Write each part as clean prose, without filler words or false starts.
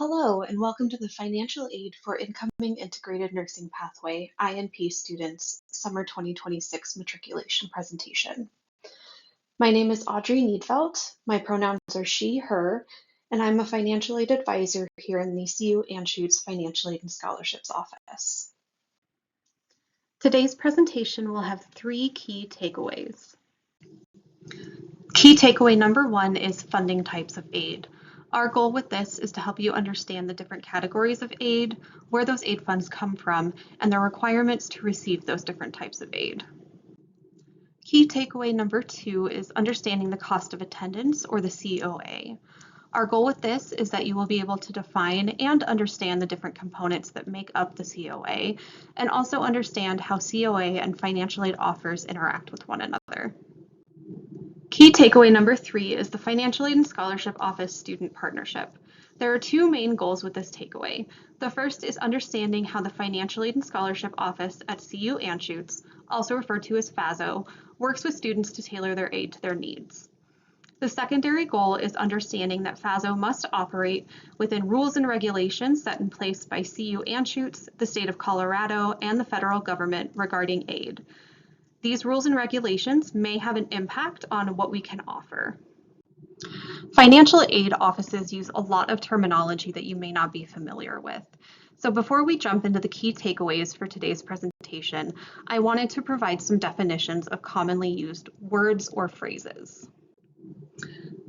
Hello, and welcome to the Financial Aid for Incoming Integrated Nursing Pathway, INP students, Summer 2026 matriculation presentation. My name is Audrey Needfelt. My pronouns are she, her, and I'm a financial aid advisor here in the CU Anschutz Financial Aid and Scholarships Office. Today's presentation will have three key takeaways. Key takeaway number one is funding types of aid. Our goal with this is to help you understand the different categories of aid, where those aid funds come from, and the requirements to receive those different types of aid. Key takeaway number two is understanding the cost of attendance, or the COA. Our goal with this is that you will be able to define and understand the different components that make up the COA, and also understand how COA and financial aid offers interact with one another. Key takeaway number three is the Financial Aid and Scholarship Office Student Partnership. There are two main goals with this takeaway. The first is understanding how the Financial Aid and Scholarship Office at CU Anschutz, also referred to as FASO, works with students to tailor their aid to their needs. The secondary goal is understanding that FASO must operate within rules and regulations set in place by CU Anschutz, the state of Colorado, and the federal government regarding aid. These rules and regulations may have an impact on what we can offer. Financial aid offices use a lot of terminology that you may not be familiar with. So before we jump into the key takeaways for today's presentation, I wanted to provide some definitions of commonly used words or phrases.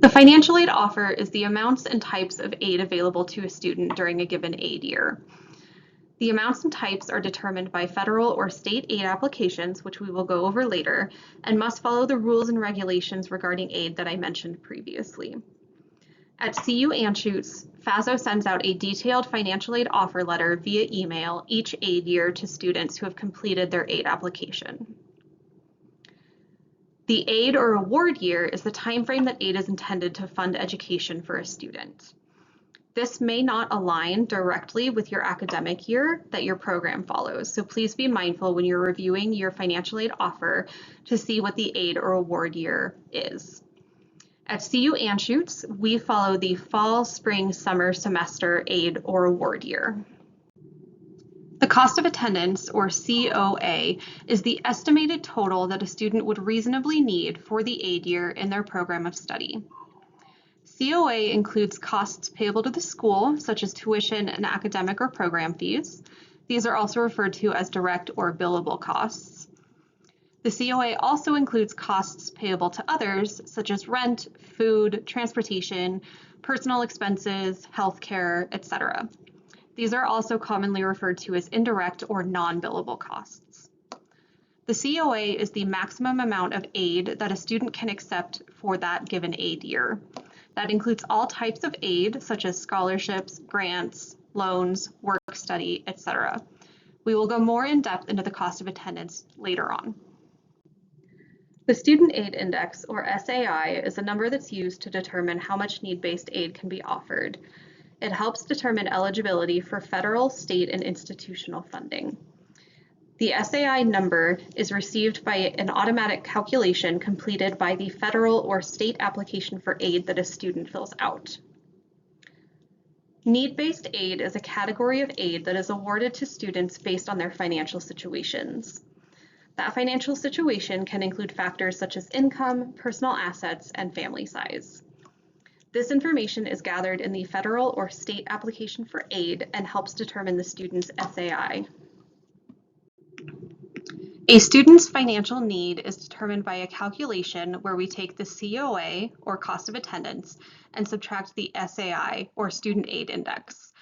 The financial aid offer is the amounts and types of aid available to a student during a given aid year. The amounts and types are determined by federal or state aid applications, which we will go over later, and must follow the rules and regulations regarding aid that I mentioned previously. At CU Anschutz, FASO sends out a detailed financial aid offer letter via email each aid year to students who have completed their aid application. The aid or award year is the time frame that aid is intended to fund education for a student. This may not align directly with your academic year that your program follows, so please be mindful when you're reviewing your financial aid offer to see what the aid or award year is. At CU Anschutz, we follow the fall, spring, summer semester aid or award year. The cost of attendance, or COA, is the estimated total that a student would reasonably need for the aid year in their program of study. COA includes costs payable to the school, such as tuition and academic or program fees. These are also referred to as direct or billable costs. The COA also includes costs payable to others, such as rent, food, transportation, personal expenses, healthcare, etc. These are also commonly referred to as indirect or non-billable costs. The COA is the maximum amount of aid that a student can accept for that given aid year. That includes all types of aid, such as scholarships, grants, loans, work study, etc. We will go more in depth into the cost of attendance later on. The Student Aid Index, or SAI, is a number that's used to determine how much need-based aid can be offered. It helps determine eligibility for federal, state, and institutional funding. The SAI number is received by an automatic calculation completed by the federal or state application for aid that a student fills out. Need-based aid is a category of aid that is awarded to students based on their financial situations. That financial situation can include factors such as income, personal assets, and family size. This information is gathered in the federal or state application for aid and helps determine the student's SAI. A student's financial need is determined by a calculation where we take the COA, or cost of attendance, and subtract the SAI, or student aid index.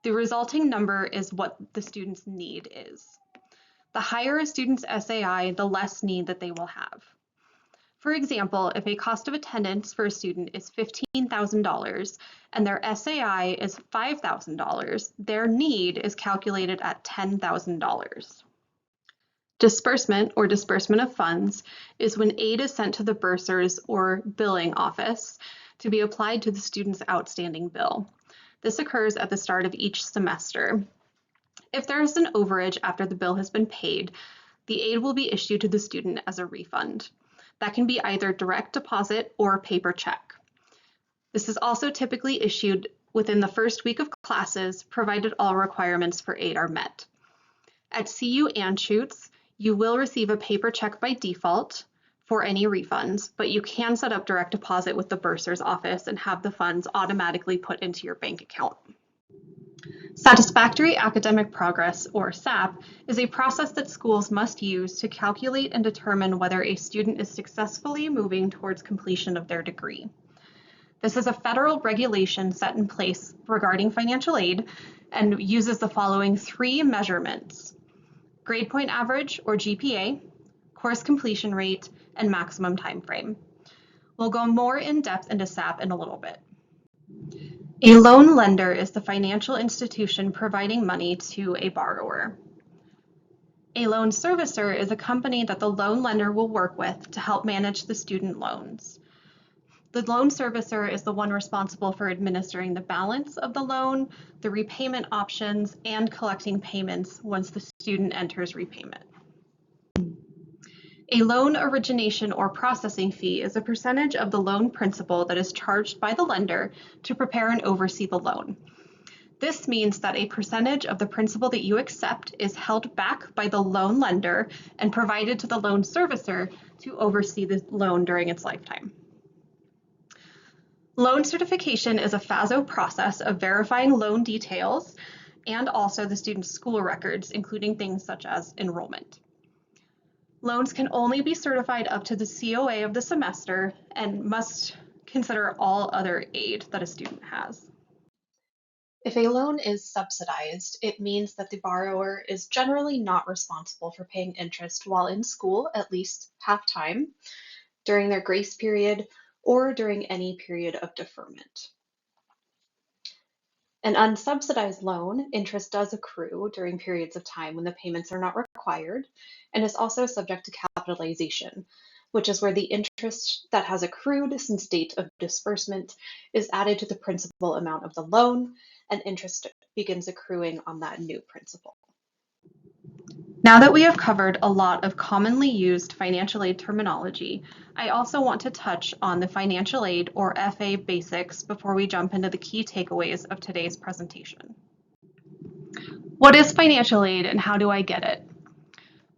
The resulting number is what the student's need is. The higher a student's SAI, the less need that they will have. For example, if a cost of attendance for a student is $15,000 and their SAI is $5,000, their need is calculated at $10,000. Disbursement, or disbursement of funds, is when aid is sent to the bursar's or billing office to be applied to the student's outstanding bill. This occurs at the start of each semester. If there is an overage after the bill has been paid, the aid will be issued to the student as a refund. That can be either direct deposit or paper check. This is also typically issued within the first week of classes, provided all requirements for aid are met. At CU Anschutz, you will receive a paper check by default for any refunds, but you can set up direct deposit with the bursar's office and have the funds automatically put into your bank account. Satisfactory academic progress, or SAP, is a process that schools must use to calculate and determine whether a student is successfully moving towards completion of their degree. This is a federal regulation set in place regarding financial aid and uses the following 3 measurements: grade point average, or GPA, course completion rate, and maximum time frame. We'll go more in depth into SAP in a little bit. A loan lender is the financial institution providing money to a borrower. A loan servicer is a company that the loan lender will work with to help manage the student loans. The loan servicer is the one responsible for administering the balance of the loan, the repayment options, and collecting payments once the student enters repayment. A loan origination or processing fee is a percentage of the loan principal that is charged by the lender to prepare and oversee the loan. This means that a percentage of the principal that you accept is held back by the loan lender and provided to the loan servicer to oversee the loan during its lifetime. Loan certification is a FASO process of verifying loan details and also the student's school records, including things such as enrollment. Loans can only be certified up to the COA of the semester and must consider all other aid that a student has. If a loan is subsidized, it means that the borrower is generally not responsible for paying interest while in school at least half-time, during their grace period, or during any period of deferment. An unsubsidized loan, interest does accrue during periods of time when the payments are not required, and is also subject to capitalization, which is where the interest that has accrued since date of disbursement is added to the principal amount of the loan, and interest begins accruing on that new principal. Now that we have covered a lot of commonly used financial aid terminology, I also want to touch on the financial aid, or FA, basics before we jump into the key takeaways of today's presentation. What is financial aid and how do I get it?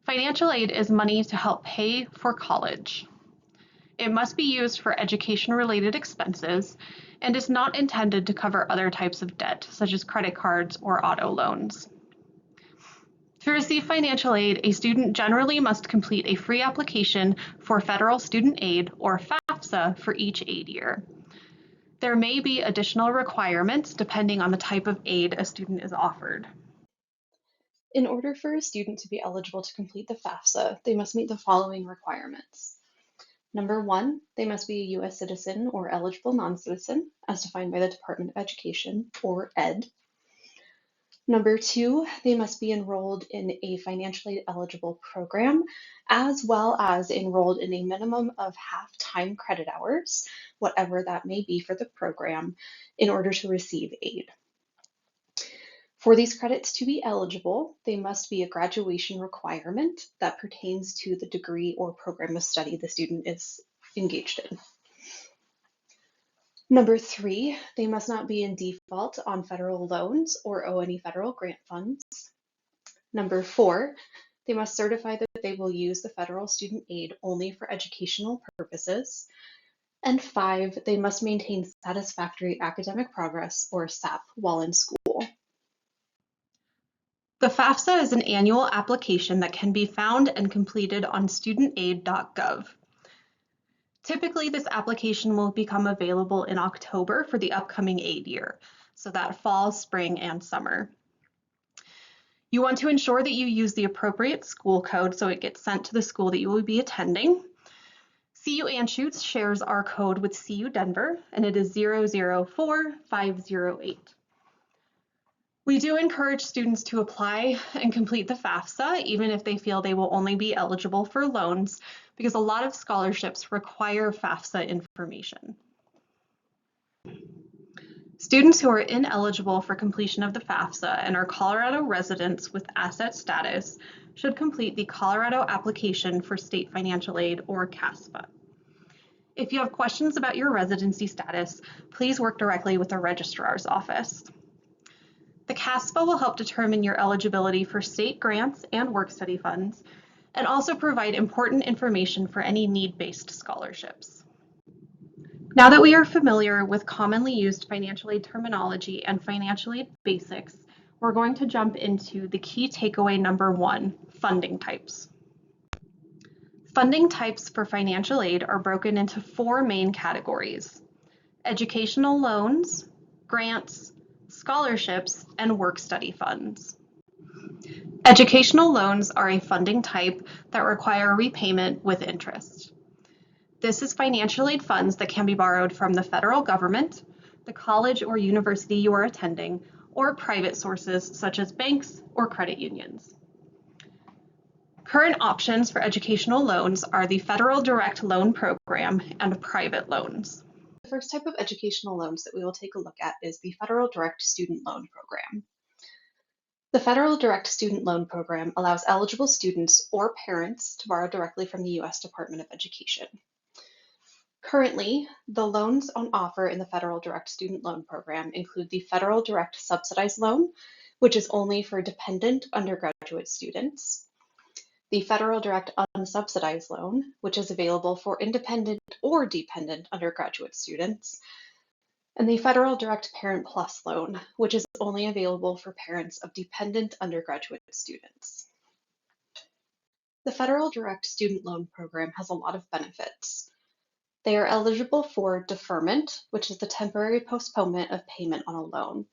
Financial aid is money to help pay for college. It must be used for education-related expenses and is not intended to cover other types of debt, such as credit cards or auto loans. To receive financial aid, a student generally must complete a free application for federal student aid, or FAFSA, for each aid year. There may be additional requirements depending on the type of aid a student is offered. In order for a student to be eligible to complete the FAFSA, they must meet the following requirements. Number 1, they must be a U.S. citizen or eligible non-citizen, as defined by the Department of Education, or ED. Number 2, they must be enrolled in a financially eligible program, as well as enrolled in a minimum of half-time credit hours, whatever that may be for the program, in order to receive aid. For these credits to be eligible, they must be a graduation requirement that pertains to the degree or program of study the student is engaged in. Number 3, they must not be in default on federal loans or owe any federal grant funds. Number 4, they must certify that they will use the federal student aid only for educational purposes. And 5, they must maintain satisfactory academic progress, or SAP, while in school. The FAFSA is an annual application that can be found and completed on studentaid.gov. Typically, this application will become available in October for the upcoming aid year, so that fall, spring, and summer. You want to ensure that you use the appropriate school code so it gets sent to the school that you will be attending. CU Anschutz shares our code with CU Denver, and it is 004508. We do encourage students to apply and complete the FAFSA, even if they feel they will only be eligible for loans, because a lot of scholarships require FAFSA information. Students who are ineligible for completion of the FAFSA and are Colorado residents with asset status should complete the Colorado application for state financial aid, or CASFA. If you have questions about your residency status, please work directly with the registrar's office. The CASPA will help determine your eligibility for state grants and work-study funds, and also provide important information for any need-based scholarships. Now that we are familiar with commonly used financial aid terminology and financial aid basics, we're going to jump into the key takeaway number 1, funding types. Funding types for financial aid are broken into 4 main categories: educational loans, grants, scholarships, and work-study funds. Educational loans are a funding type that require repayment with interest. This is financial aid funds that can be borrowed from the federal government, the college or university you are attending, or private sources such as banks or credit unions. Current options for educational loans are the Federal Direct Loan Program and private loans. The first type of educational loans that we will take a look at is the Federal Direct Student Loan Program. The Federal Direct Student Loan Program allows eligible students or parents to borrow directly from the U.S. Department of Education. Currently, the loans on offer in the Federal Direct Student Loan Program include the Federal Direct Subsidized Loan, which is only for dependent undergraduate students, the Federal Direct Unsubsidized Loan, which is available for independent or dependent undergraduate students, and the Federal Direct Parent Plus Loan, which is only available for parents of dependent undergraduate students. The Federal Direct Student Loan Program has a lot of benefits. They are eligible for deferment, which is the temporary postponement of payment on a loan.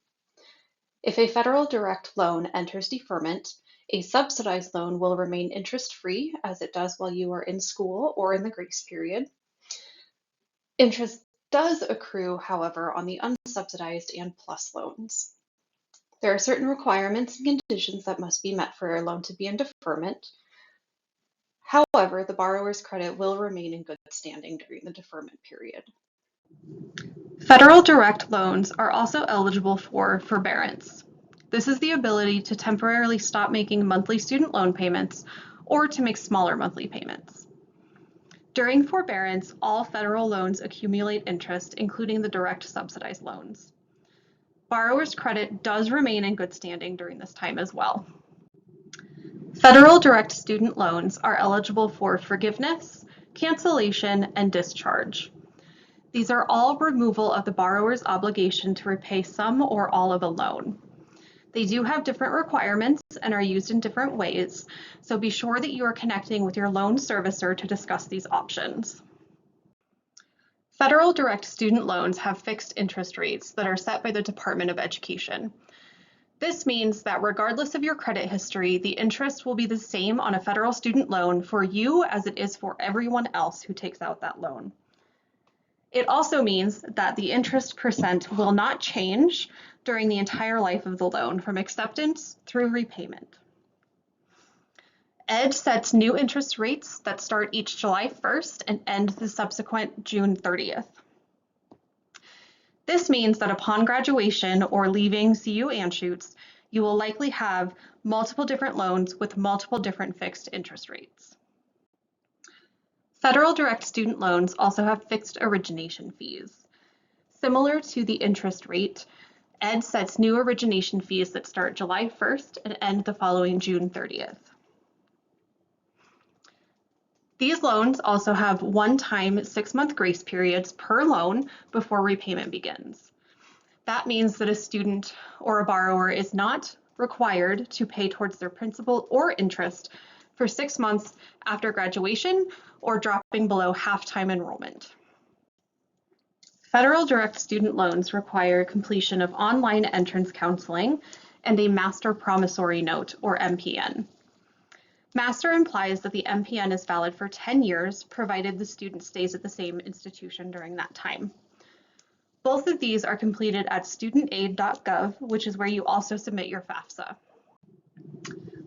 If a federal direct loan enters deferment, a subsidized loan will remain interest-free as it does while you are in school or in the grace period. Interest does accrue, however, on the unsubsidized and plus loans. There are certain requirements and conditions that must be met for a loan to be in deferment. However, the borrower's credit will remain in good standing during the deferment period. Federal direct loans are also eligible for forbearance. This is the ability to temporarily stop making monthly student loan payments or to make smaller monthly payments. During forbearance, all federal loans accumulate interest, including the direct subsidized loans. Borrower's credit does remain in good standing during this time as well. Federal direct student loans are eligible for forgiveness, cancellation, and discharge. These are all removal of the borrower's obligation to repay some or all of a loan. They do have different requirements and are used in different ways, so be sure that you are connecting with your loan servicer to discuss these options. Federal direct student loans have fixed interest rates that are set by the Department of Education. This means that regardless of your credit history, the interest will be the same on a federal student loan for you as it is for everyone else who takes out that loan. It also means that the interest percent will not change during the entire life of the loan from acceptance through repayment. ED sets new interest rates that start each July 1st and end the subsequent June 30th. This means that upon graduation or leaving CU Anschutz, you will likely have multiple different loans with multiple different fixed interest rates. Federal direct student loans also have fixed origination fees. Similar to the interest rate, ED sets new origination fees that start July 1st and end the following June 30th. These loans also have one-time 6-month grace periods per loan before repayment begins. That means that a student or a borrower is not required to pay towards their principal or interest for 6 months after graduation or dropping below half-time enrollment. Federal direct student loans require completion of online entrance counseling and a master promissory note, or MPN. Master implies that the MPN is valid for 10 years, provided the student stays at the same institution during that time. Both of these are completed at studentaid.gov, which is where you also submit your FAFSA.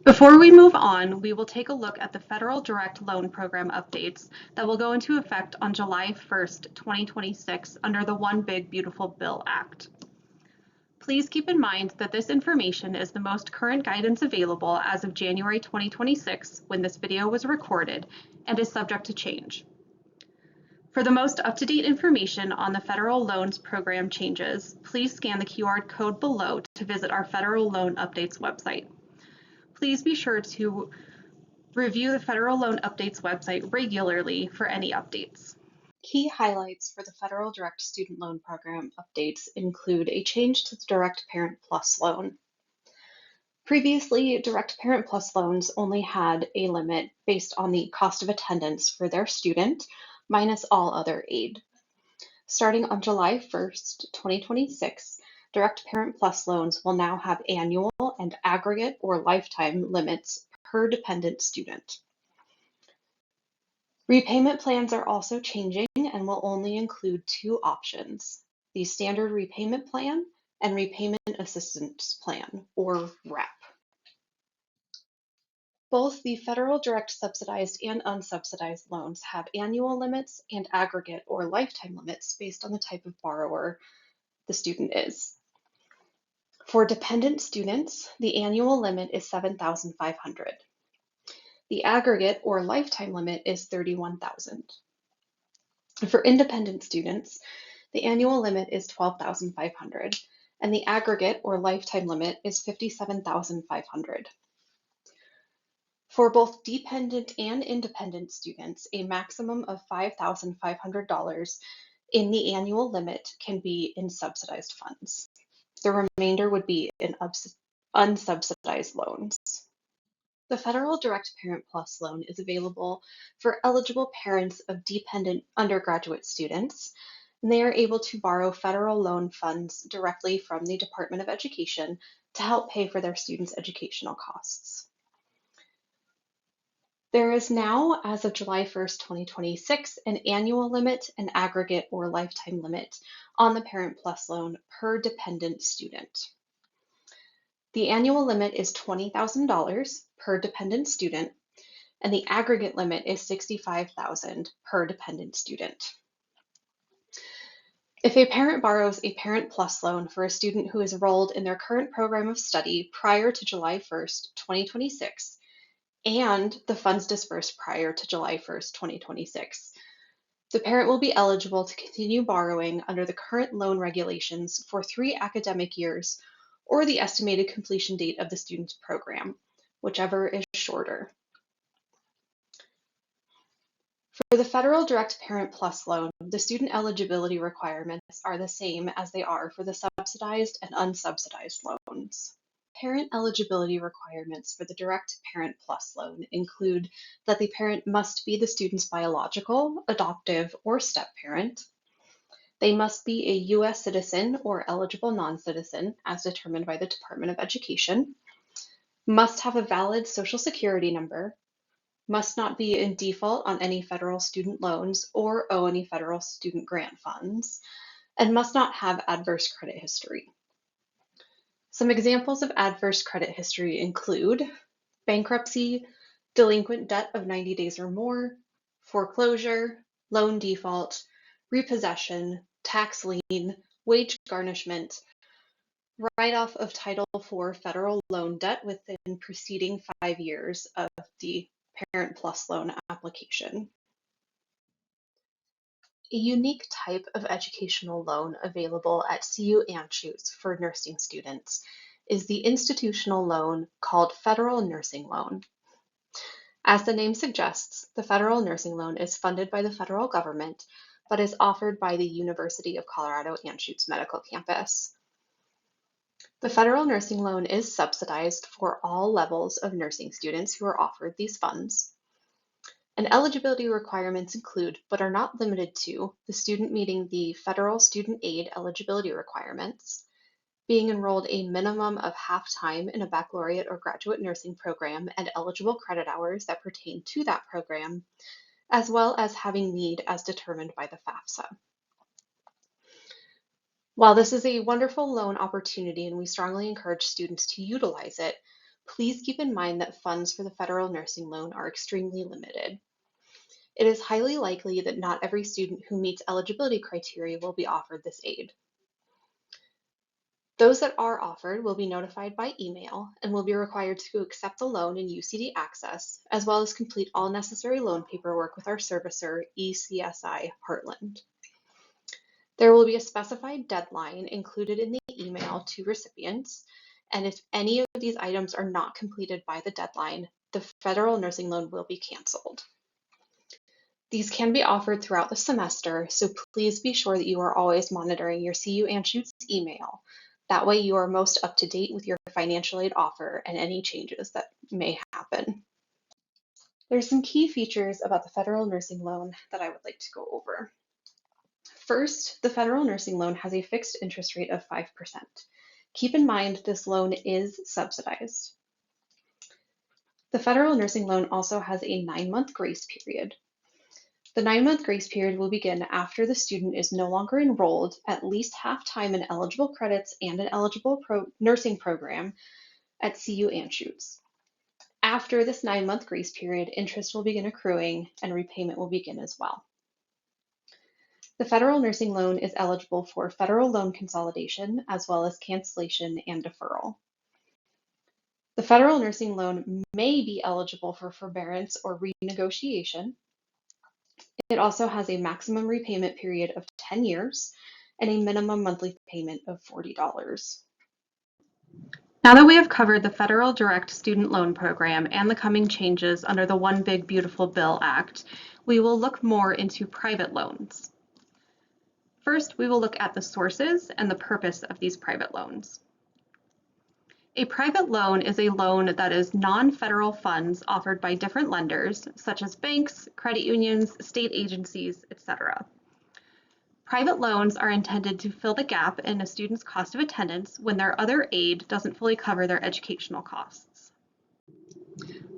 Before we move on, we will take a look at the Federal Direct Loan Program updates that will go into effect on July 1st, 2026 under the One Big Beautiful Bill Act. Please keep in mind that this information is the most current guidance available as of January 2026 when this video was recorded and is subject to change. For the most up-to-date information on the federal loans program changes, please scan the QR code below to visit our Federal Loan Updates website. Please be sure to review the Federal Loan Updates website regularly for any updates. Key highlights for the Federal Direct Student Loan Program updates include a change to the Direct Parent Plus loan. Previously, Direct Parent Plus loans only had a limit based on the cost of attendance for their student minus all other aid. Starting on July 1st, 2026, Direct Parent Plus loans will now have annual and aggregate or lifetime limits per dependent student. Repayment plans are also changing and will only include two options: the Standard Repayment Plan and Repayment Assistance Plan, or RAP. Both the federal direct subsidized and unsubsidized loans have annual limits and aggregate or lifetime limits based on the type of borrower the student is. For dependent students, the annual limit is $7,500. The aggregate or lifetime limit is $31,000. For independent students, the annual limit is $12,500, and the aggregate or lifetime limit is $57,500. For both dependent and independent students, a maximum of $5,500 in the annual limit can be in subsidized funds. The remainder would be in unsubsidized loans. The Federal Direct Parent Plus loan is available for eligible parents of dependent undergraduate students, and they are able to borrow federal loan funds directly from the Department of Education to help pay for their students' educational costs. There is now, as of July 1st, 2026, an annual limit, an aggregate or lifetime limit on the Parent Plus loan per dependent student. The annual limit is $20,000 per dependent student, and the aggregate limit is $65,000 per dependent student. If a parent borrows a Parent Plus loan for a student who is enrolled in their current program of study prior to July 1st, 2026, and the funds disbursed prior to July 1st, 2026, the parent will be eligible to continue borrowing under the current loan regulations for 3 academic years or the estimated completion date of the student's program, whichever is shorter. For the Federal Direct Parent Plus loan, the student eligibility requirements are the same as they are for the subsidized and unsubsidized loans. Parent eligibility requirements for the Direct Parent Plus loan include that the parent must be the student's biological, adoptive, or step parent. They must be a U.S. citizen or eligible non-citizen as determined by the Department of Education, must have a valid Social Security number, must not be in default on any federal student loans or owe any federal student grant funds, and must not have adverse credit history. Some examples of adverse credit history include bankruptcy, delinquent debt of 90 days or more, foreclosure, loan default, repossession, tax lien, wage garnishment, write-off of Title IV federal loan debt within preceding 5 years of the Parent Plus loan application. A unique type of educational loan available at CU Anschutz for nursing students is the institutional loan called Federal Nursing Loan. As the name suggests, the Federal Nursing Loan is funded by the federal government, but is offered by the University of Colorado Anschutz Medical Campus. The Federal Nursing Loan is subsidized for all levels of nursing students who are offered these funds. And eligibility requirements include, but are not limited to, the student meeting the federal student aid eligibility requirements, being enrolled a minimum of half time in a baccalaureate or graduate nursing program and eligible credit hours that pertain to that program, as well as having need as determined by the FAFSA. While this is a wonderful loan opportunity and we strongly encourage students to utilize it, please keep in mind that funds for the federal nursing loan are extremely limited. It is highly likely that not every student who meets eligibility criteria will be offered this aid. Those that are offered will be notified by email and will be required to accept the loan in UCD Access, as well as complete all necessary loan paperwork with our servicer, ECSI Heartland. There will be a specified deadline included in the email to recipients, and if any of these items are not completed by the deadline, the federal nursing loan will be canceled. These can be offered throughout the semester, so please be sure that you are always monitoring your CU Anschutz email. That way you are most up to date with your financial aid offer and any changes that may happen. There's some key features about the federal nursing loan that I would like to go over. First, the federal nursing loan has a fixed interest rate of 5%. Keep in mind this loan is subsidized. The federal nursing loan also has a 9-month grace period. The 9-month grace period will begin after the student is no longer enrolled at least half-time in eligible credits and an eligible nursing program at CU Anschutz. After this 9-month grace period, interest will begin accruing and repayment will begin as well. The federal nursing loan is eligible for federal loan consolidation as well as cancellation and deferral. The federal nursing loan may be eligible for forbearance or renegotiation. It also has a maximum repayment period of 10 years and a minimum monthly payment of $40. Now that we have covered the Federal Direct Student Loan Program and the coming changes under the One Big Beautiful Bill Act, we will look more into private loans. First, we will look at the sources and the purpose of these private loans. A private loan is a loan that is non-federal funds offered by different lenders, such as banks, credit unions, state agencies, etc. Private loans are intended to fill the gap in a student's cost of attendance when their other aid doesn't fully cover their educational costs.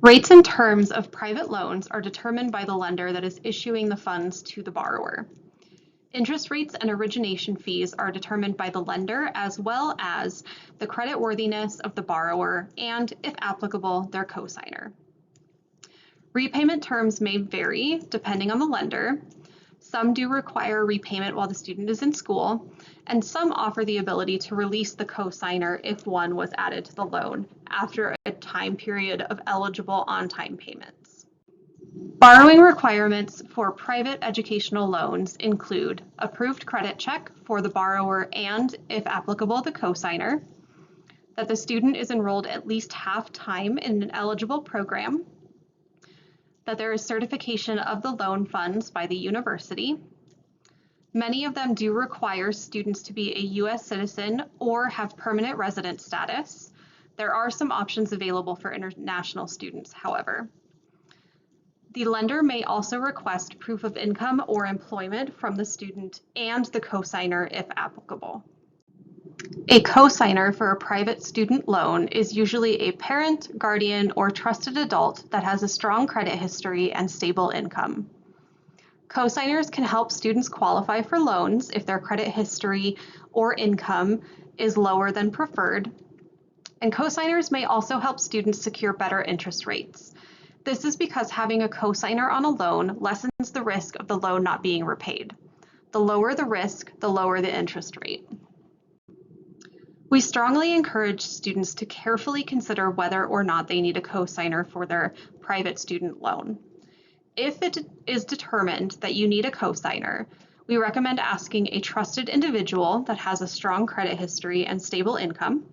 Rates and terms of private loans are determined by the lender that is issuing the funds to the borrower. Interest rates and origination fees are determined by the lender as well as the creditworthiness of the borrower and, if applicable, their cosigner. Repayment terms may vary depending on the lender. Some do require repayment while the student is in school, and some offer the ability to release the cosigner if one was added to the loan after a time period of eligible on-time payments. Borrowing requirements for private educational loans include approved credit check for the borrower and, if applicable, the cosigner, that the student is enrolled at least half-time in an eligible program, that there is certification of the loan funds by the university. Many of them do require students to be a U.S. citizen or have permanent resident status. There are some options available for international students, however. The lender may also request proof of income or employment from the student and the cosigner if applicable. A cosigner for a private student loan is usually a parent, guardian, or trusted adult that has a strong credit history and stable income. Cosigners can help students qualify for loans if their credit history or income is lower than preferred, and cosigners may also help students secure better interest rates. This is because having a cosigner on a loan lessens the risk of the loan not being repaid. The lower the risk, the lower the interest rate. We strongly encourage students to carefully consider whether or not they need a cosigner for their private student loan. If it is determined that you need a cosigner, we recommend asking a trusted individual that has a strong credit history and stable income,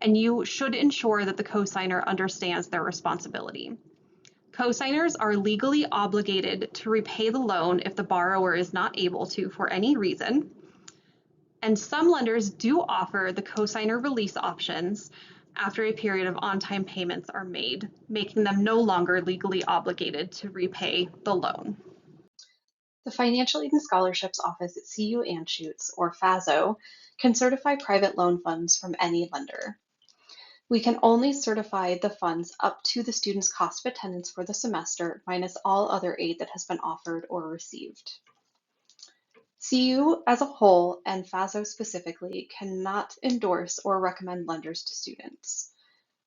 and you should ensure that the cosigner understands their responsibility. Cosigners are legally obligated to repay the loan if the borrower is not able to for any reason, and some lenders do offer the cosigner release options after a period of on-time payments are made, making them no longer legally obligated to repay the loan. The Financial Aid and Scholarships Office at CU Anschutz, or FASO, can certify private loan funds from any lender. We can only certify the funds up to the student's cost of attendance for the semester, minus all other aid that has been offered or received. CU as a whole, and FASO specifically, cannot endorse or recommend lenders to students.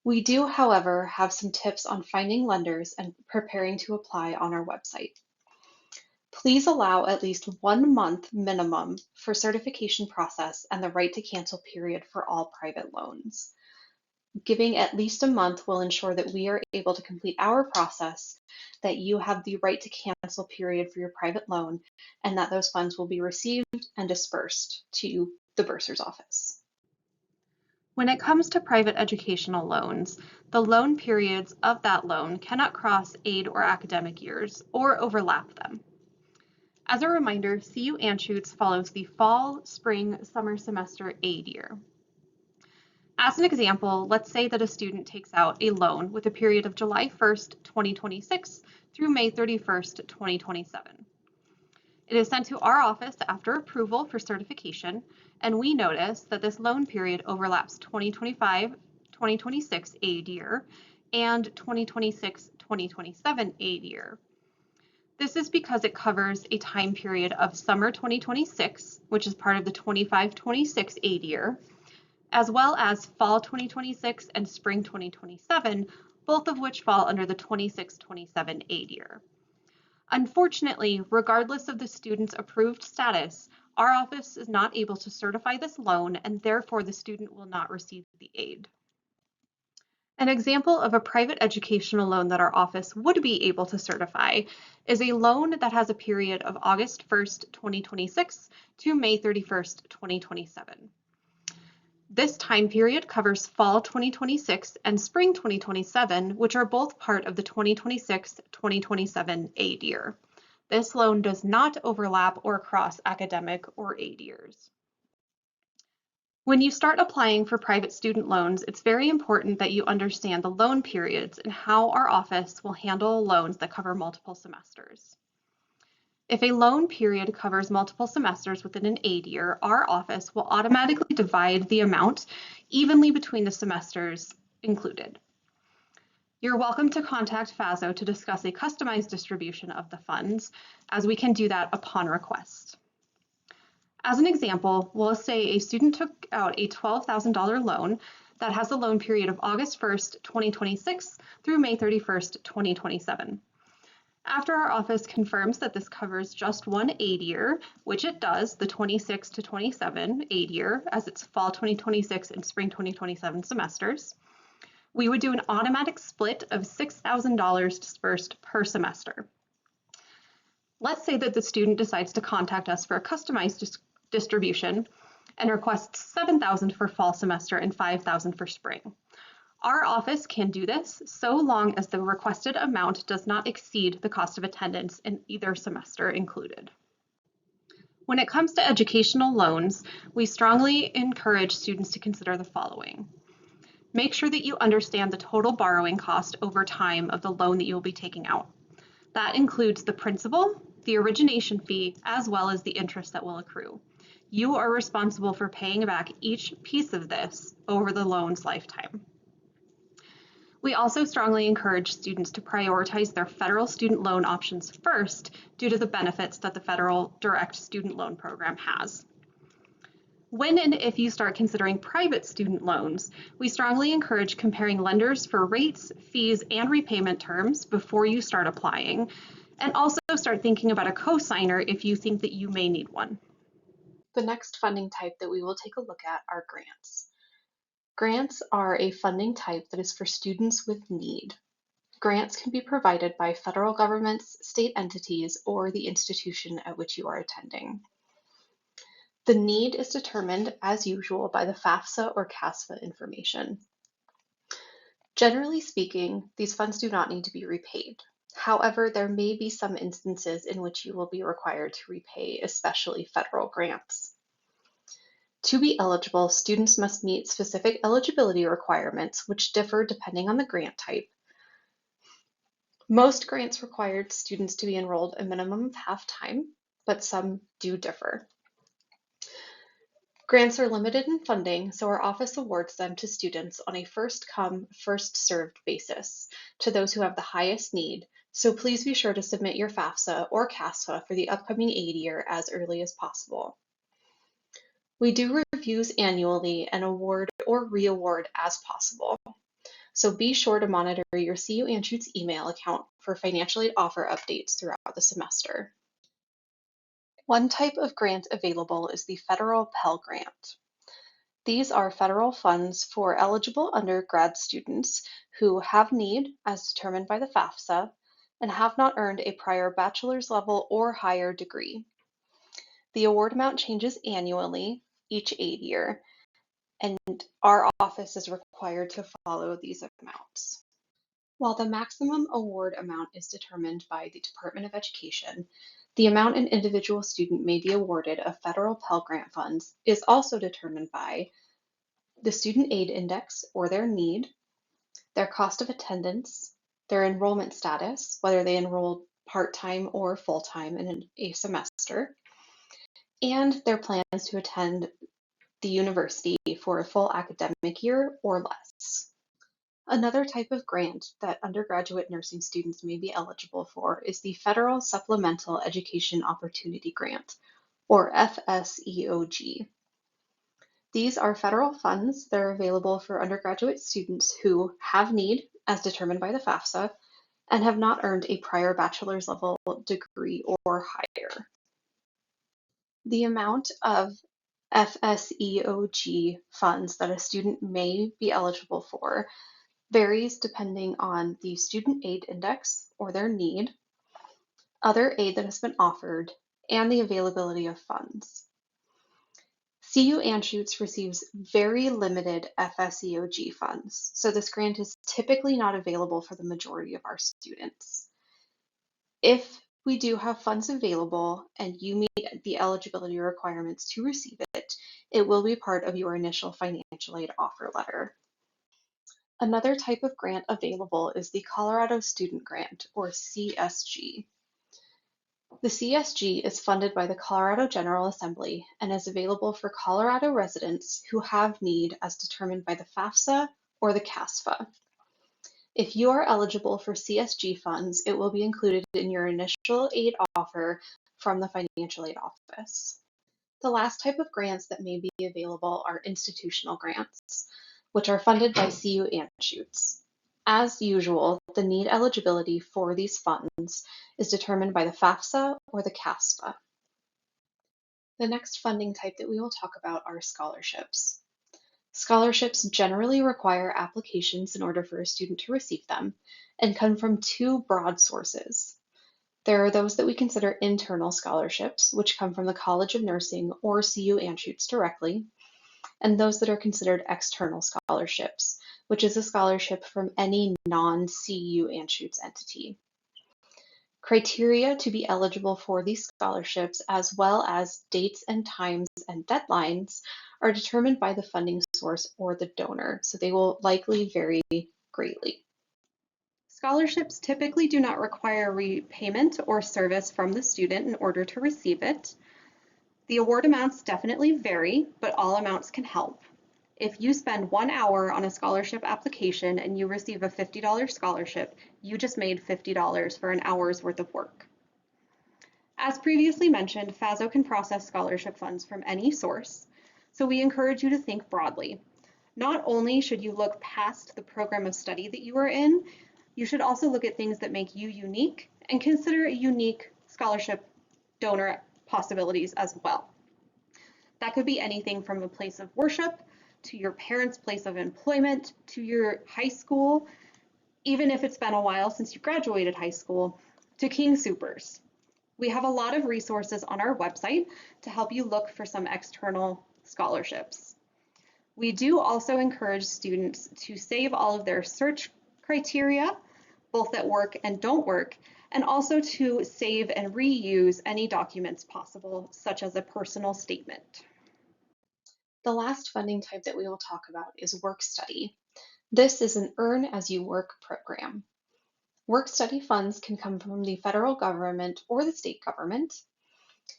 We do, however, have some tips on finding lenders and preparing to apply on our website. Please allow at least 1 month minimum for certification process and the right to cancel period for all private loans. Giving at least a month will ensure that we are able to complete our process, that you have the right to cancel period for your private loan, and that those funds will be received and dispersed to the bursar's office. When it comes to private educational loans, the loan periods of that loan cannot cross aid or academic years or overlap them. As a reminder, CU Anschutz follows the fall, spring, summer semester aid year. As an example, let's say that a student takes out a loan with a period of July 1st, 2026 through May 31st, 2027. It is sent to our office after approval for certification, and we notice that this loan period overlaps 2025-2026 aid year and 2026-2027 aid year. This is because it covers a time period of summer 2026, which is part of the 25-26 aid year, as well as fall 2026 and spring 2027, both of which fall under the 26-27 aid year. Unfortunately, regardless of the student's approved status, our office is not able to certify this loan, and therefore the student will not receive the aid. An example of a private educational loan that our office would be able to certify is a loan that has a period of August 1st, 2026 to May 31st, 2027. This time period covers fall 2026 and spring 2027, which are both part of the 2026-2027 aid year. This loan does not overlap or cross academic or aid years. When you start applying for private student loans, it's very important that you understand the loan periods and how our office will handle loans that cover multiple semesters. If a loan period covers multiple semesters within an aid year, our office will automatically divide the amount evenly between the semesters included. You're welcome to contact FASO to discuss a customized distribution of the funds, as we can do that upon request. As an example, we'll say a student took out a $12,000 loan that has a loan period of August 1st, 2026 through May 31st, 2027. After our office confirms that this covers just one aid year, which it does, the 26 to 27 aid year, as it's fall 2026 and spring 2027 semesters, we would do an automatic split of $6,000 dispersed per semester. Let's say that the student decides to contact us for a customized distribution and requests $7,000 for fall semester and $5,000 for spring. Our office can do this so long as the requested amount does not exceed the cost of attendance in either semester included. When it comes to educational loans, we strongly encourage students to consider the following. Make sure that you understand the total borrowing cost over time of the loan that you will be taking out. That includes the principal, the origination fee, as well as the interest that will accrue. You are responsible for paying back each piece of this over the loan's lifetime. We also strongly encourage students to prioritize their federal student loan options first due to the benefits that the federal direct student loan program has. When and if you start considering private student loans, we strongly encourage comparing lenders for rates, fees, and repayment terms before you start applying, and also start thinking about a cosigner if you think that you may need one. The next funding type that we will take a look at are grants. Grants are a funding type that is for students with need. Grants can be provided by federal governments, state entities, or the institution at which you are attending. The need is determined, as usual, by the FAFSA or CASFA information. Generally speaking, these funds do not need to be repaid. However, there may be some instances in which you will be required to repay, especially federal grants. To be eligible, students must meet specific eligibility requirements, which differ depending on the grant type. Most grants require students to be enrolled a minimum of half-time, but some do differ. Grants are limited in funding, so our office awards them to students on a first-come, first-served basis to those who have the highest need, so please be sure to submit your FAFSA or CASFA for the upcoming aid year as early as possible. We do reviews annually and award or re-award as possible. So be sure to monitor your CU Anschutz email account for financial aid offer updates throughout the semester. One type of grant available is the federal Pell Grant. These are federal funds for eligible undergrad students who have need, as determined by the FAFSA, and have not earned a prior bachelor's level or higher degree. The award amount changes annually, each aid year, and our office is required to follow these amounts. While the maximum award amount is determined by the Department of Education, the amount an individual student may be awarded of federal Pell Grant funds is also determined by the student aid index or their need, their cost of attendance, their enrollment status, whether they enrolled part-time or full-time in a semester, and their plans to attend the university for a full academic year or less. Another type of grant that undergraduate nursing students may be eligible for is the Federal Supplemental Education Opportunity Grant, or FSEOG. These are federal funds that are available for undergraduate students who have need, as determined by the FAFSA, and have not earned a prior bachelor's level degree or higher. The amount of FSEOG funds that a student may be eligible for varies depending on the student aid index or their need, other aid that has been offered, and the availability of funds. CU Anschutz receives very limited FSEOG funds, so this grant is typically not available for the majority of our students. If we do have funds available and you meet the eligibility requirements to receive it, it will be part of your initial financial aid offer letter. Another type of grant available is the Colorado Student Grant, or CSG. The CSG is funded by the Colorado General Assembly and is available for Colorado residents who have need as determined by the FAFSA or the CASFA. If you are eligible for CSG funds, it will be included in your initial aid offer from the Financial Aid Office. The last type of grants that may be available are institutional grants, which are funded by CU Anschutz. As usual, the need eligibility for these funds is determined by the FAFSA or the CASFA. The next funding type that we will talk about are scholarships. Scholarships generally require applications in order for a student to receive them and come from two broad sources. There are those that we consider internal scholarships, which come from the College of Nursing or CU Anschutz directly, and those that are considered external scholarships, which is a scholarship from any non-CU Anschutz entity. Criteria to be eligible for these scholarships, as well as dates and times and deadlines, are determined by the funding source or the donor, so they will likely vary greatly. Scholarships typically do not require repayment or service from the student in order to receive it. The award amounts definitely vary, but all amounts can help. If you spend 1 hour on a scholarship application and you receive a $50 scholarship, you just made $50 for an hour's worth of work. As previously mentioned, FASO can process scholarship funds from any source, so we encourage you to think broadly. Not only should you look past the program of study that you are in, you should also look at things that make you unique and consider unique scholarship donor possibilities as well. That could be anything from a place of worship, to your parents' place of employment, to your high school, even if it's been a while since you graduated high school, to King Soopers. We have a lot of resources on our website to help you look for some external scholarships. We do also encourage students to save all of their search criteria, both that work and don't work, and also to save and reuse any documents possible, such as a personal statement. The last funding type that we will talk about is work study. This is an earn as you work program. Work study funds can come from the federal government or the state government.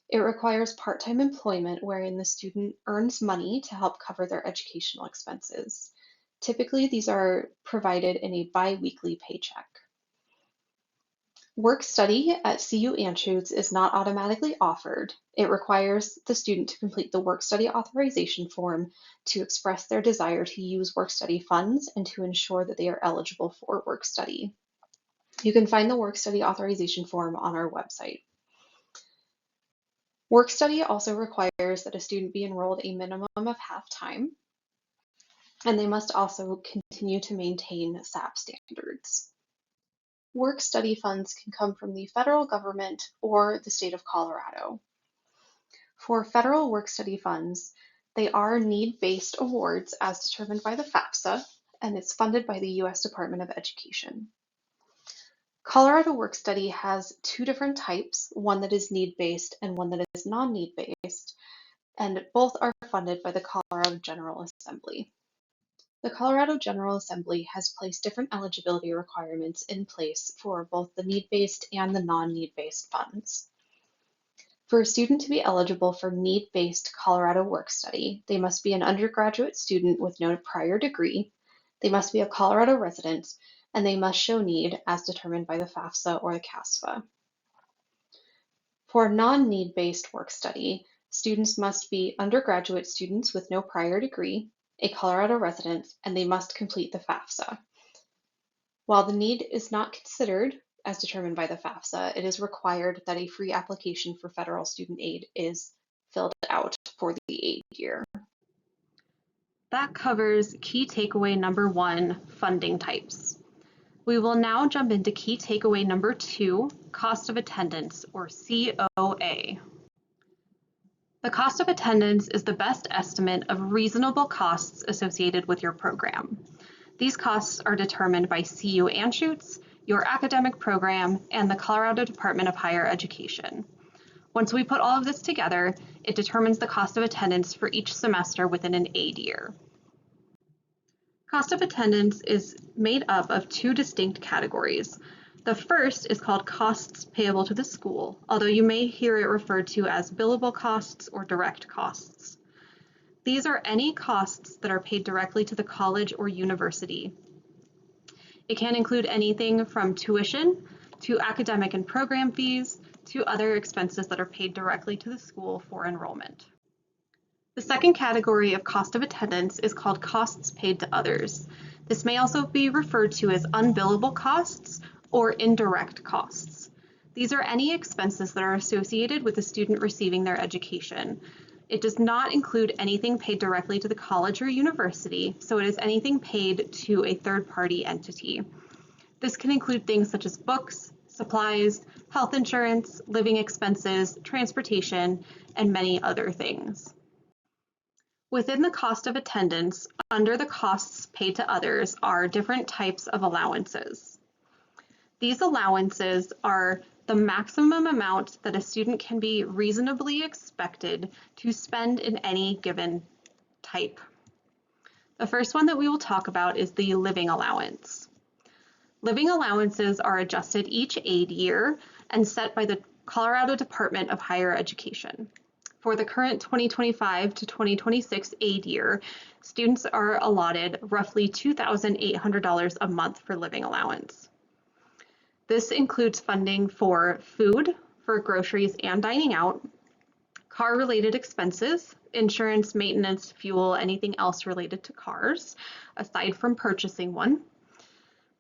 It requires part-time employment wherein the student earns money to help cover their educational expenses. Typically, these are provided in a bi-weekly paycheck. Work study at CU Anschutz is not automatically offered. It requires the student to complete the work study authorization form to express their desire to use work study funds and to ensure that they are eligible for work study. You can find the work study authorization form on our website. Work study also requires that a student be enrolled a minimum of half-time, and they must also continue to maintain SAP standards. Work study funds can come from the federal government or the state of Colorado. For federal work study funds, they are need-based awards as determined by the FAFSA, and it's funded by the U.S. Department of Education. Colorado Work Study has two different types, one that is need-based and one that is non-need-based, and both are funded by the Colorado General Assembly. The Colorado General Assembly has placed different eligibility requirements in place for both the need-based and the non-need-based funds. For a student to be eligible for need-based Colorado Work Study, they must be an undergraduate student with no prior degree, they must be a Colorado resident, and they must show need as determined by the FAFSA or the CASFA. For non-need-based work study, students must be undergraduate students with no prior degree, a Colorado resident, and they must complete the FAFSA. While the need is not considered as determined by the FAFSA, it is required that a free application for federal student aid is filled out for the aid year. That covers key takeaway number 1, funding types. We will now jump into key takeaway number 2, cost of attendance, or COA. The cost of attendance is the best estimate of reasonable costs associated with your program. These costs are determined by CU Anschutz, your academic program, and the Colorado Department of Higher Education. Once we put all of this together, it determines the cost of attendance for each semester within an aid year. Cost of attendance is made up of 2 distinct categories. The first is called costs payable to the school, although you may hear it referred to as billable costs or direct costs. These are any costs that are paid directly to the college or university. It can include anything from tuition to academic and program fees to other expenses that are paid directly to the school for enrollment. The second category of cost of attendance is called costs paid to others. This may also be referred to as unbillable costs or indirect costs. These are any expenses that are associated with the student receiving their education. It does not include anything paid directly to the college or university, so it is anything paid to a third-party entity. This can include things such as books, supplies, health insurance, living expenses, transportation, and many other things. Within the cost of attendance, under the costs paid to others are different types of allowances. These allowances are the maximum amount that a student can be reasonably expected to spend in any given type. The first one that we will talk about is the living allowance. Living allowances are adjusted each aid year and set by the Colorado Department of Higher Education. For the current 2025 to 2026 aid year, students are allotted roughly $2,800 a month for living allowance. This includes funding for food, for groceries and dining out, car-related expenses, insurance, maintenance, fuel, anything else related to cars, aside from purchasing one,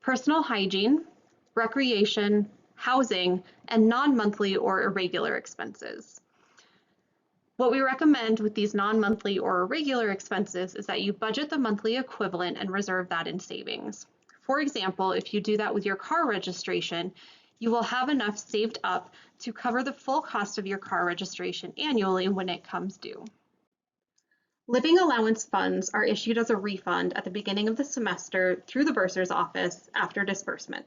personal hygiene, recreation, housing, and non-monthly or irregular expenses. What we recommend with these non-monthly or irregular expenses is that you budget the monthly equivalent and reserve that in savings. For example, if you do that with your car registration, you will have enough saved up to cover the full cost of your car registration annually when it comes due. Living allowance funds are issued as a refund at the beginning of the semester through the bursar's office after disbursement.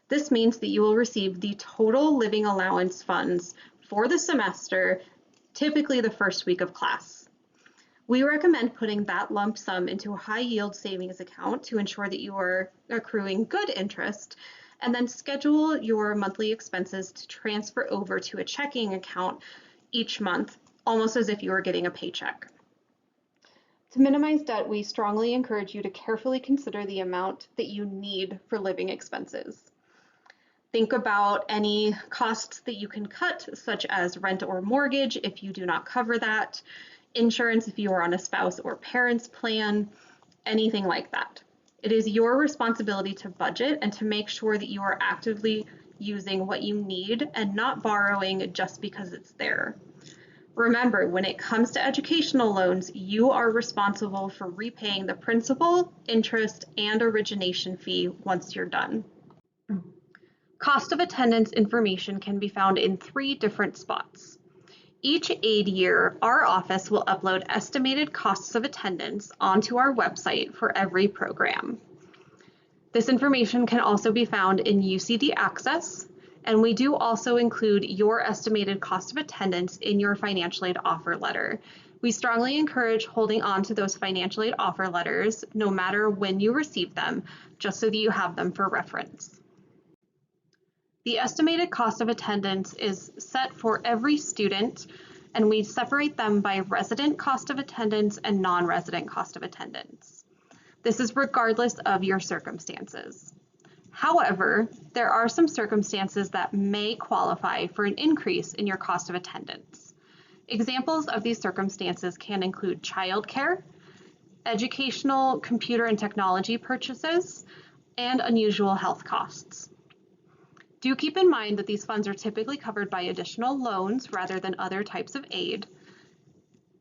This means that you will receive the total living allowance funds for the semester typically the first week of class. We recommend putting that lump sum into a high-yield savings account to ensure that you are accruing good interest, and then schedule your monthly expenses to transfer over to a checking account each month, almost as if you were getting a paycheck. To minimize debt, we strongly encourage you to carefully consider the amount that you need for living expenses. Think about any costs that you can cut, such as rent or mortgage if you do not cover that, insurance if you are on a spouse or parents plan, anything like that. It is your responsibility to budget and to make sure that you are actively using what you need and not borrowing just because it's there. Remember, when it comes to educational loans, you are responsible for repaying the principal, interest, and origination fee once you're done. Cost of attendance information can be found in 3 different spots. Each aid year, our office will upload estimated costs of attendance onto our website for every program. This information can also be found in UCD Access, and we do also include your estimated cost of attendance in your financial aid offer letter. We strongly encourage holding on to those financial aid offer letters no matter when you receive them, just so that you have them for reference. The estimated cost of attendance is set for every student, and we separate them by resident cost of attendance and non-resident cost of attendance. This is regardless of your circumstances. However, there are some circumstances that may qualify for an increase in your cost of attendance. Examples of these circumstances can include childcare, educational computer and technology purchases, and unusual health costs. Do keep in mind that these funds are typically covered by additional loans rather than other types of aid.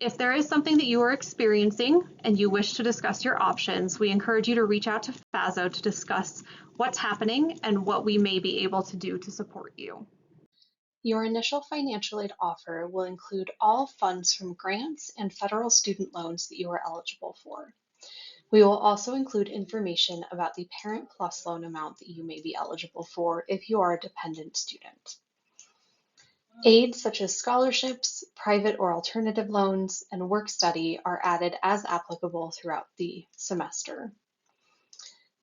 If there is something that you are experiencing and you wish to discuss your options, we encourage you to reach out to FASO to discuss what's happening and what we may be able to do to support you. Your initial financial aid offer will include all funds from grants and federal student loans that you are eligible for. We will also include information about the Parent Plus loan amount that you may be eligible for if you are a dependent student. Aids such as scholarships, private or alternative loans, and work study are added as applicable throughout the semester.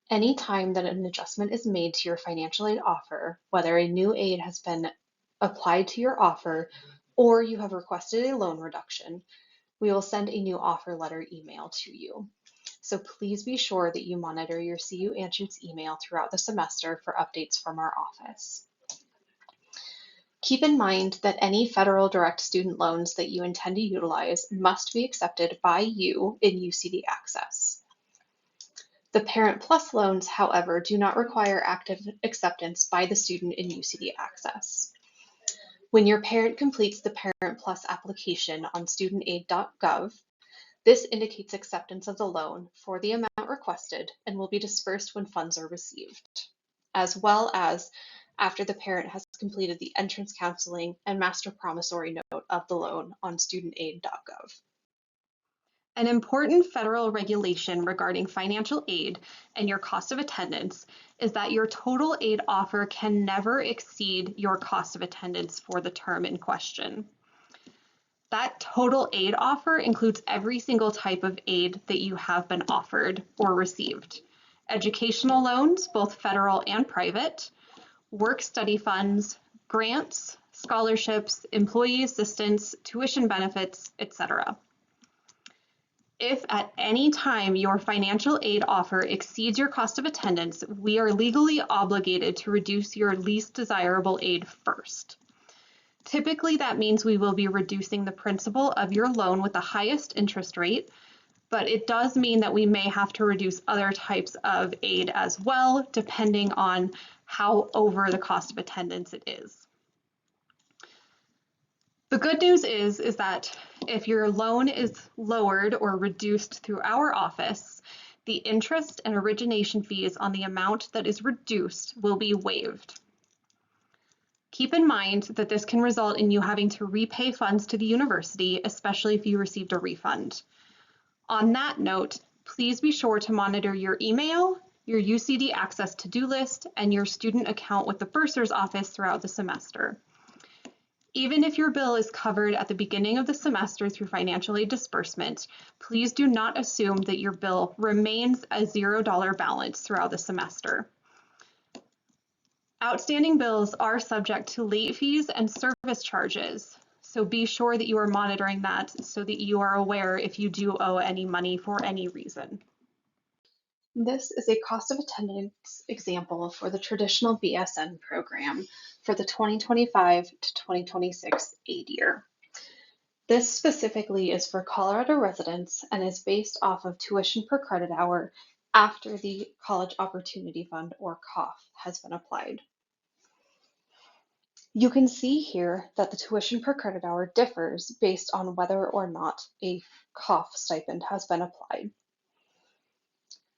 Any time that an adjustment is made to your financial aid offer, whether a new aid has been applied to your offer or you have requested a loan reduction, we will send a new offer letter email to you. So please be sure that you monitor your CU Anschutz email throughout the semester for updates from our office. Keep in mind that any federal direct student loans that you intend to utilize must be accepted by you in UCD Access. The Parent Plus loans, however, do not require active acceptance by the student in UCD Access. When your parent completes the Parent Plus application on studentaid.gov, this indicates acceptance of the loan for the amount requested and will be dispersed when funds are received, as well as after the parent has completed the entrance counseling and master promissory note of the loan on studentaid.gov. An important federal regulation regarding financial aid and your cost of attendance is that your total aid offer can never exceed your cost of attendance for the term in question. That total aid offer includes every single type of aid that you have been offered or received. Educational loans, both federal and private, work study funds, grants, scholarships, employee assistance, tuition benefits, etc. If at any time your financial aid offer exceeds your cost of attendance, we are legally obligated to reduce your least desirable aid first. Typically, that means we will be reducing the principal of your loan with the highest interest rate, but it does mean that we may have to reduce other types of aid as well, depending on how over the cost of attendance it is. The good news is that if your loan is lowered or reduced through our office, the interest and origination fees on the amount that is reduced will be waived. Keep in mind that this can result in you having to repay funds to the university, especially if you received a refund. On that note, please be sure to monitor your email, your UCD Access to-do list, and your student account with the bursar's office throughout the semester. Even if your bill is covered at the beginning of the semester through financial aid disbursement, please do not assume that your bill remains a $0 balance throughout the semester. Outstanding bills are subject to late fees and service charges, so be sure that you are monitoring that so that you are aware if you do owe any money for any reason. This is a cost of attendance example for the traditional BSN program for the 2025 to 2026 aid year. This specifically is for Colorado residents and is based off of tuition per credit hour after the College Opportunity Fund, or COF, has been applied. You can see here that the tuition per credit hour differs based on whether or not a COF stipend has been applied.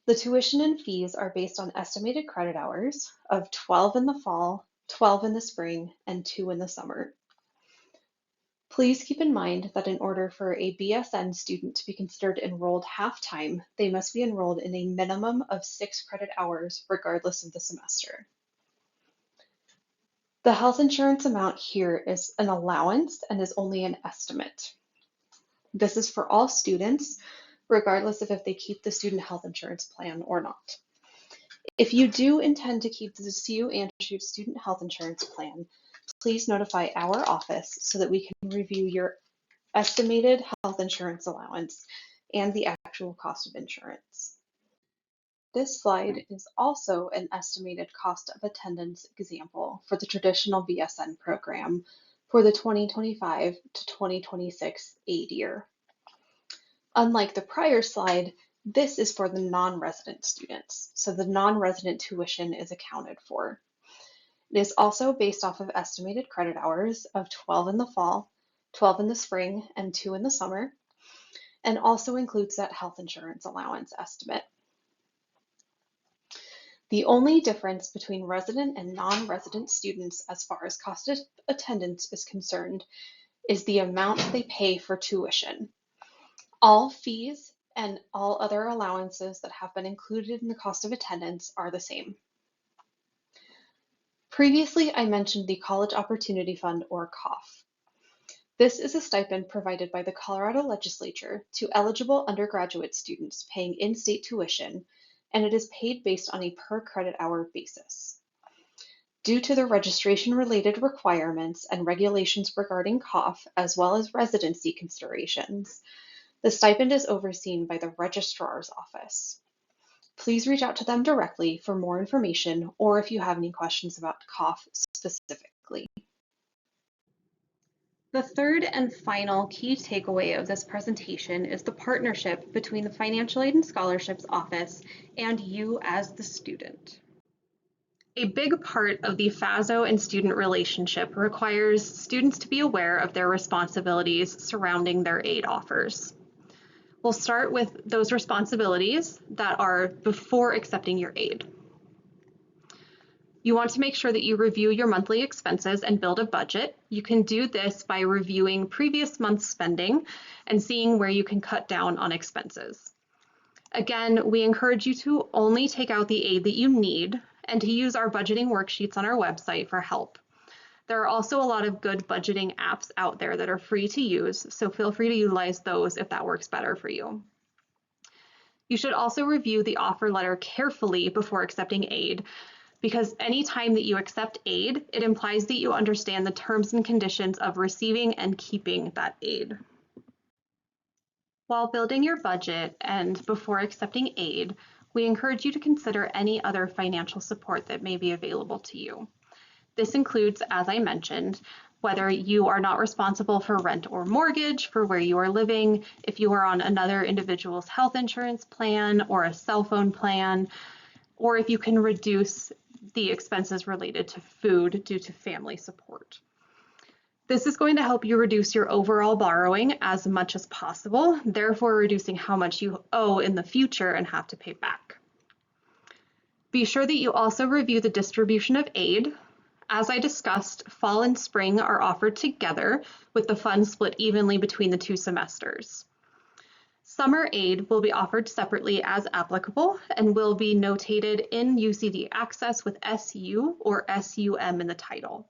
The tuition and fees are based on estimated credit hours of 12 in the fall, 12 in the spring, and 2 in the summer. Please keep in mind that in order for a BSN student to be considered enrolled half-time, they must be enrolled in a minimum of 6 credit hours regardless of the semester. The health insurance amount here is an allowance and is only an estimate. This is for all students, regardless of if they keep the student health insurance plan or not. If you do intend to keep the CU Anschutz student health insurance plan, please notify our office so that we can review your estimated health insurance allowance and the actual cost of insurance. This slide is also an estimated cost of attendance example for the traditional BSN program for the 2025 to 2026 aid year. Unlike the prior slide, this is for the non-resident students, so the non-resident tuition is accounted for. It is also based off of estimated credit hours of 12 in the fall, 12 in the spring, and 2 in the summer, and also includes that health insurance allowance estimate. The only difference between resident and non-resident students as far as cost of attendance is concerned is the amount they pay for tuition. All fees and all other allowances that have been included in the cost of attendance are the same. Previously, I mentioned the College Opportunity Fund, or COF. This is a stipend provided by the Colorado Legislature to eligible undergraduate students paying in-state tuition, and it is paid based on a per credit hour basis. Due to the registration-related requirements and regulations regarding COF, as well as residency considerations, the stipend is overseen by the Registrar's Office. Please reach out to them directly for more information or if you have any questions about COF specifically. The third and final key takeaway of this presentation is the partnership between the Financial Aid and Scholarships Office and you as the student. A big part of the FASO and student relationship requires students to be aware of their responsibilities surrounding their aid offers. We'll start with those responsibilities that are before accepting your aid. You want to make sure that you review your monthly expenses and build a budget. You can do this by reviewing previous month's spending and seeing where you can cut down on expenses. Again, we encourage you to only take out the aid that you need and to use our budgeting worksheets on our website for help. There are also a lot of good budgeting apps out there that are free to use, so feel free to utilize those if that works better for you. You should also review the offer letter carefully before accepting aid, because any time that you accept aid, it implies that you understand the terms and conditions of receiving and keeping that aid. While building your budget and before accepting aid, we encourage you to consider any other financial support that may be available to you. This includes, as I mentioned, whether you are not responsible for rent or mortgage for where you are living, if you are on another individual's health insurance plan or a cell phone plan, or if you can reduce the expenses related to food due to family support. This is going to help you reduce your overall borrowing as much as possible, therefore reducing how much you owe in the future and have to pay back. Be sure that you also review the distribution of aid. As I discussed, fall and spring are offered together with the funds split evenly between the 2 semesters. Summer aid will be offered separately as applicable and will be notated in UCD Access with SU or SUM in the title.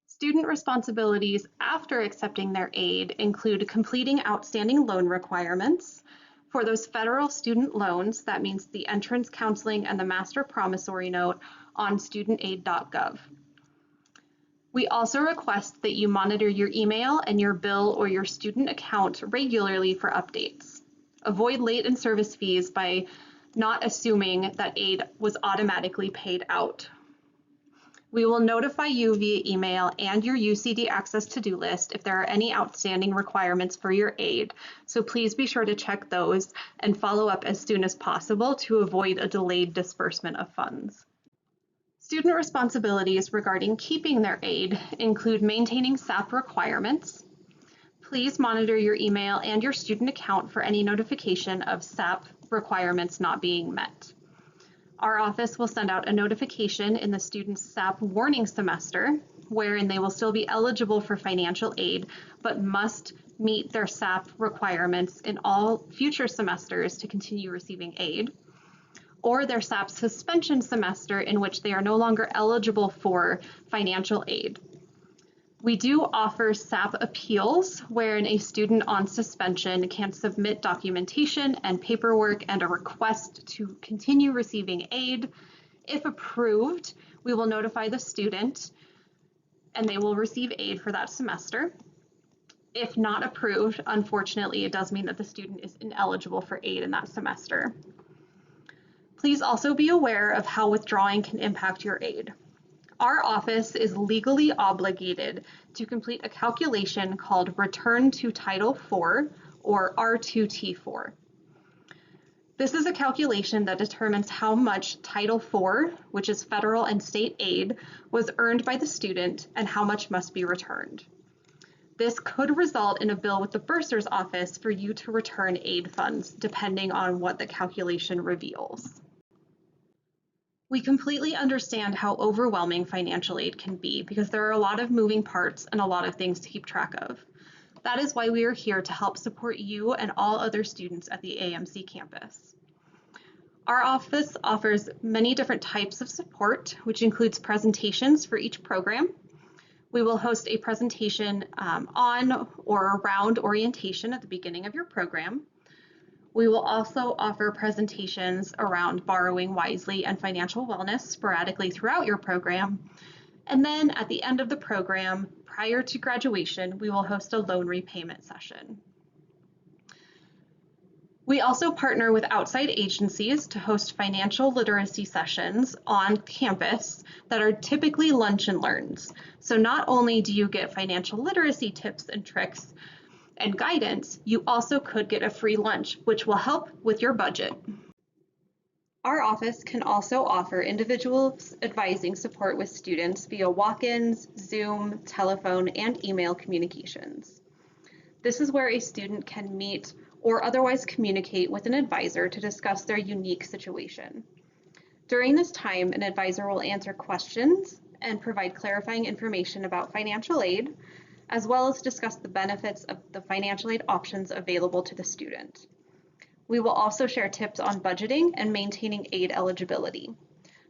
Student responsibilities after accepting their aid include completing outstanding loan requirements. For those federal student loans, that means the entrance counseling and the master promissory note on studentaid.gov. We also request that you monitor your email and your bill or your student account regularly for updates. Avoid late in service fees by not assuming that aid was automatically paid out. We will notify you via email and your UCD Access to-do list if there are any outstanding requirements for your aid, so please be sure to check those and follow up as soon as possible to avoid a delayed disbursement of funds. Student responsibilities regarding keeping their aid include maintaining SAP requirements. Please monitor your email and your student account for any notification of SAP requirements not being met. Our office will send out a notification in the student's SAP warning semester, wherein they will still be eligible for financial aid, but must meet their SAP requirements in all future semesters to continue receiving aid, or their SAP suspension semester in which they are no longer eligible for financial aid. We do offer SAP appeals, wherein a student on suspension can submit documentation and paperwork and a request to continue receiving aid. If approved, we will notify the student and they will receive aid for that semester. If not approved, unfortunately, it does mean that the student is ineligible for aid in that semester. Please also be aware of how withdrawing can impact your aid. Our office is legally obligated to complete a calculation called Return to Title IV, or R2T4. This is a calculation that determines how much Title IV, which is federal and state aid, was earned by the student and how much must be returned. This could result in a bill with the bursar's office for you to return aid funds, depending on what the calculation reveals. We completely understand how overwhelming financial aid can be because there are a lot of moving parts and a lot of things to keep track of. That is why we are here to help support you and all other students at the AMC campus. Our office offers many different types of support, which includes presentations for each program. We will host a presentation on or around orientation at the beginning of your program. We will also offer presentations around borrowing wisely and financial wellness sporadically throughout your program. And then at the end of the program, prior to graduation, we will host a loan repayment session. We also partner with outside agencies to host financial literacy sessions on campus that are typically lunch and learns. So not only do you get financial literacy tips and tricks and guidance, you also could get a free lunch, which will help with your budget. Our office can also offer individual advising support with students via walk-ins, Zoom, telephone, and email communications. This is where a student can meet or otherwise communicate with an advisor to discuss their unique situation. During this time, an advisor will answer questions and provide clarifying information about financial aid, as well as discuss the benefits of the financial aid options available to the student. We will also share tips on budgeting and maintaining aid eligibility.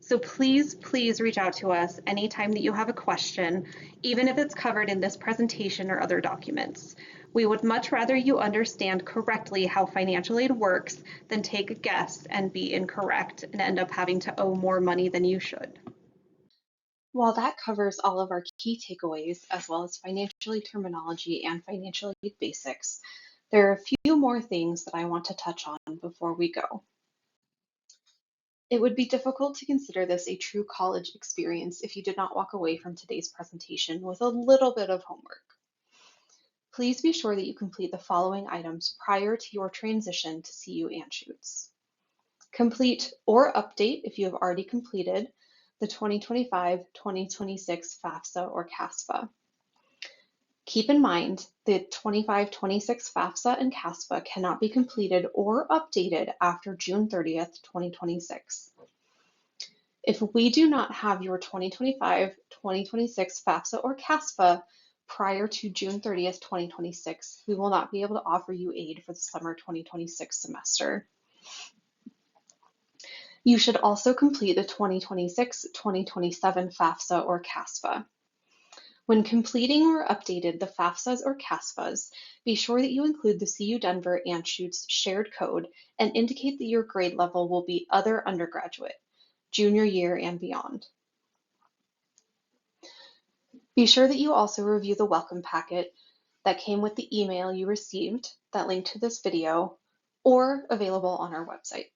So please reach out to us anytime that you have a question, even if it's covered in this presentation or other documents. We would much rather you understand correctly how financial aid works than take a guess and be incorrect and end up having to owe more money than you should. While that covers all of our key takeaways, as well as financial aid terminology and financial aid basics, there are a few more things that I want to touch on before we go. It would be difficult to consider this a true college experience if you did not walk away from today's presentation with a little bit of homework. Please be sure that you complete the following items prior to your transition to CU Anschutz. Complete or update, if you have already completed, the 2025-2026 FAFSA or CASFA. Keep in mind the 25-26 FAFSA and CASFA cannot be completed or updated after June 30th, 2026. If we do not have your 2025-2026 FAFSA or CASFA prior to June 30th, 2026, we will not be able to offer you aid for the summer 2026 semester. You should also complete the 2026-2027 FAFSA or CASFA. When completing or updated the FAFSAs or CASFAs, be sure that you include the CU Denver Anschutz shared code and indicate that your grade level will be other undergraduate, junior year and beyond. Be sure that you also review the welcome packet that came with the email you received that linked to this video or available on our website.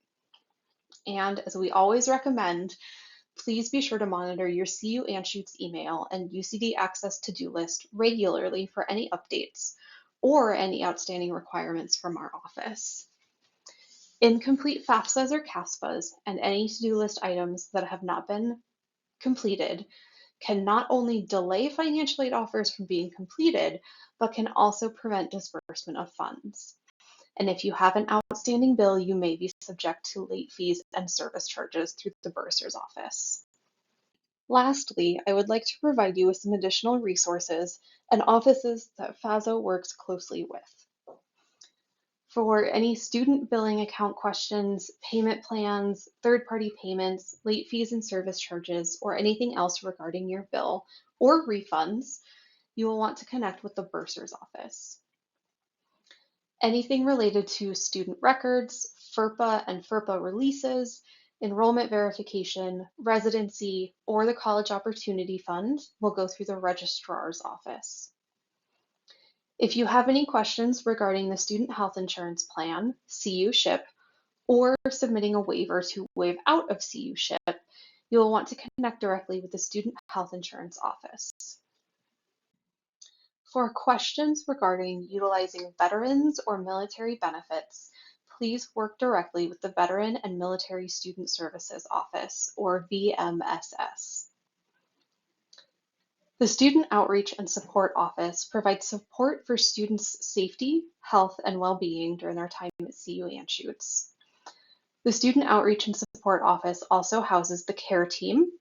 And as we always recommend, please be sure to monitor your CU Anschutz email and UCD Access to-do list regularly for any updates or any outstanding requirements from our office. Incomplete FAFSAs or CASFAs and any to-do list items that have not been completed can not only delay financial aid offers from being completed, but can also prevent disbursement of funds. And if you have an outstanding bill, you may be subject to late fees and service charges through the bursar's office. Lastly, I would like to provide you with some additional resources and offices that FASO works closely with. For any student billing account questions, payment plans, third-party payments, late fees and service charges, or anything else regarding your bill or refunds, you will want to connect with the bursar's office. Anything related to student records, FERPA and FERPA releases, enrollment verification, residency, or the College Opportunity Fund will go through the registrar's office. If you have any questions regarding the Student Health Insurance Plan, CU SHIP, or submitting a waiver to waive out of CU SHIP, you will want to connect directly with the Student Health Insurance Office. For questions regarding utilizing veterans or military benefits, please work directly with the Veteran and Military Student Services Office, or VMSS. The Student Outreach and Support Office provides support for students' safety, health, and well-being during their time at CU Anschutz. The Student Outreach and Support Office also houses the care team.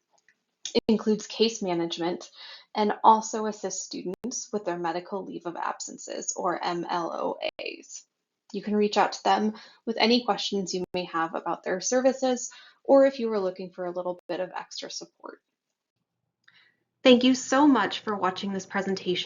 It includes case management and also assists students with their medical leave of absences, or MLOAs. You can reach out to them with any questions you may have about their services, or if you were looking for a little bit of extra support. Thank you so much for watching this presentation